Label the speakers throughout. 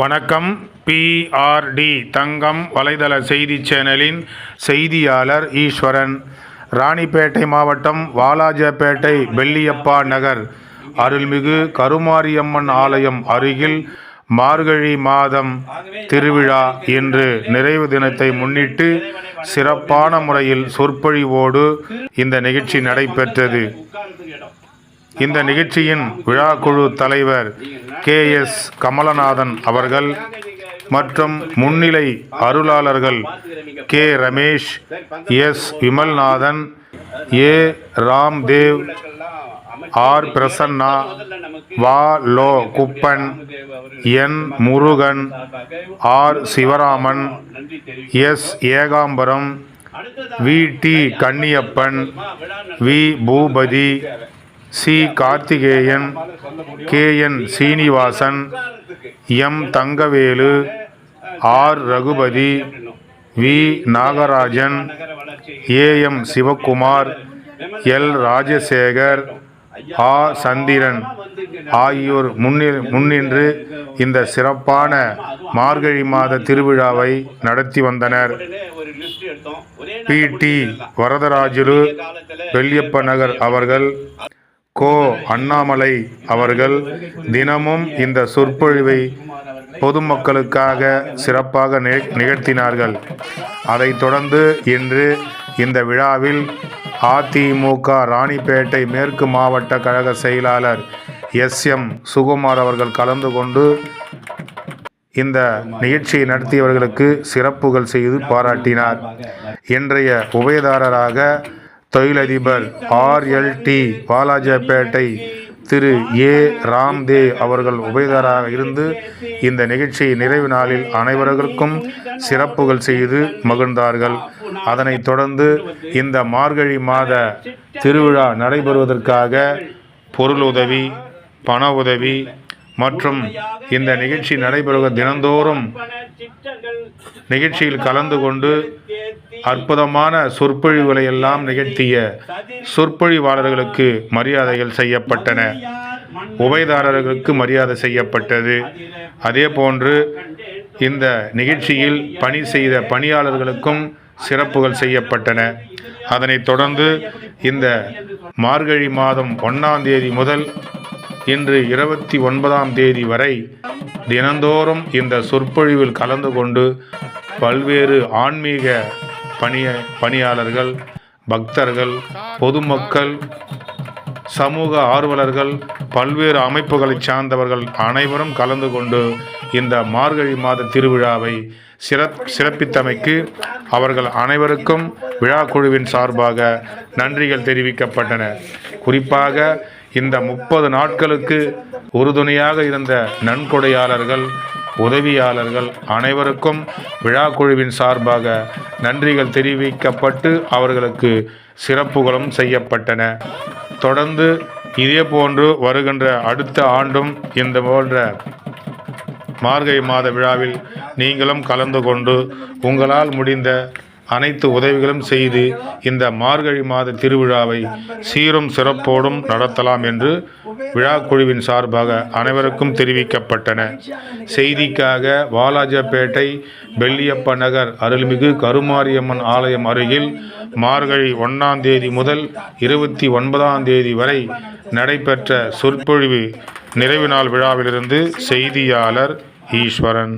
Speaker 1: வணக்கம். PRD தங்கம் வலைதள செய்தி சேனலின் செய்தியாளர் ஈஸ்வரன். ராணிப்பேட்டை மாவட்டம் வாலாஜப்பேட்டை பெல்லியப்பா நகர் அருள்மிகு கருமாரியம்மன் ஆலயம் அருகில் மார்கழி மாதம் திருவிழா இன்று நிறைவு தினத்தை முன்னிட்டு சிறப்பான முறையில் சொற்பொழிவோடு இந்த நிகழ்ச்சி நடைபெற்றது. இந்த நிகழ்ச்சியின் விழாக்குழு தலைவர் KS கமலநாதன் அவர்கள் மற்றும் முன்னிலை அருளாளர்கள் K Ramesh, S Vimalnathan, A Ramdev, R Prasanna, வா லோ Kuppan, N Murugan, R Sivaraman, S Ekambaram, VT Kanniyappan, V Boopathi, C Karthikeyan, KN Srinivasan, M Thangavelu, R Ragupathi, V Nagarajan, AM Sivakumar, L Rajasekar, A Chandran ஆகியோர் முன்னின்று இந்த சிறப்பான மார்கழி மாத திருவிழாவை நடத்தி வந்தனர். PT வரதராஜுலு பெல்லியப்ப நகர் அவர்கள், கோ அண்ணாமலை அவர்கள் தினமும் இந்த சொற்பொழிவை பொதுமக்களுக்காக சிறப்பாக நிகழ்த்தினார்கள். அதைத் தொடர்ந்து இன்று இந்த விழாவில் அதிமுக ராணிப்பேட்டை மேற்கு மாவட்ட கழக செயலாளர் SM சுகுமார் அவர்கள் கலந்து கொண்டு இந்த நிகழ்ச்சியை நடத்தியவர்களுக்கு சிறப்புகள் செய்து பாராட்டினார். இன்றைய உபயதாரராக தொழிலதிபர் RLT Walajapet Thiru A Ramdev அவர்கள் உபயதாரராக இருந்து இந்த நிகழ்ச்சி நிறைவு நாளில் அனைவருக்கும் சிறப்புகள் செய்து மகிழ்ந்தார்கள். அதனைத் தொடர்ந்து இந்த மார்கழி மாத திருவிழா நடைபெறுவதற்காக பொருளுதவி, பண உதவி மற்றும் இந்த நிகழ்ச்சி நடைபெறுவ தினந்தோறும் நிகழ்ச்சியில் கலந்து கொண்டு அற்புதமான சொற்பொழிவுகளை எல்லாம் நிகழ்த்திய சொற்பொழிவாளர்களுக்கு மரியாதைகள் செய்யப்பட்டன. உபயதாரர்களுக்கு மரியாதை செய்யப்பட்டது. அதே போன்று இந்த நிகழ்ச்சியில் பணி செய்த பணியாளர்களுக்கும் சிறப்புகள் செய்யப்பட்டன. அதனைத் தொடர்ந்து இந்த மார்கழி மாதம் 1ஆம் தேதி முதல் இன்று 29ஆம் தேதி வரை தினந்தோறும் இந்த சொற்பொழிவில் கலந்து கொண்டு பல்வேறு ஆன்மீக பணியாளர்கள், பக்தர்கள், பொதுமக்கள், சமூக ஆர்வலர்கள், பல்வேறு அமைப்புகளை சார்ந்தவர்கள் அனைவரும் கலந்து கொண்டு இந்த மார்கழி மாத திருவிழாவை சிறப்பித்தமைக்கு அவர்கள் அனைவருக்கும் விழா குழுவின் சார்பாக நன்றிகள் தெரிவிக்கப்பட்டன. குறிப்பாக இந்த 30 நாட்களுக்கு உறுதுணையாக இருந்த நன்கொடையாளர்கள், உதவியாளர்கள் அனைவருக்கும் விழா குழுவின் சார்பாக நன்றிகள் தெரிவிக்கப்பட்டு அவர்களுக்கு சிறப்புகளும் செய்யப்பட்டன. தொடர்ந்து இதேபோன்று வருகின்ற அடுத்த ஆண்டும் இந்த போன்ற மார்கழி மாத விழாவில் நீங்களும் கலந்து கொண்டு உங்களால் முடிந்த அனைத்து உதவிகளும் செய்து இந்த மார்கழி மாத திருவிழாவை சீரும் சிறப்போடும் நடத்தலாம் என்று விழா குழுவின் சார்பாக அனைவருக்கும் தெரிவிக்கப்பட்டன. செய்திக்காக வாலாஜப்பேட்டை பெல்லியப்ப நகர் அருள்மிகு கருமாரியம்மன் ஆலயம் அருகில் மார்கழி 1ஆம் தேதி முதல் 29ஆம் தேதி வரை நடைபெற்ற சொற்பொழிவு நிறைவு நாள் விழாவிலிருந்து செய்தியாளர் ஈஸ்வரன்.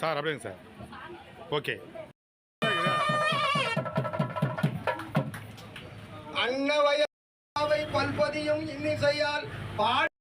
Speaker 1: சார் அப்படிங்க சார். ஓகே. அன்னவயை பல்பதியும் இன்னிசையால் பாடி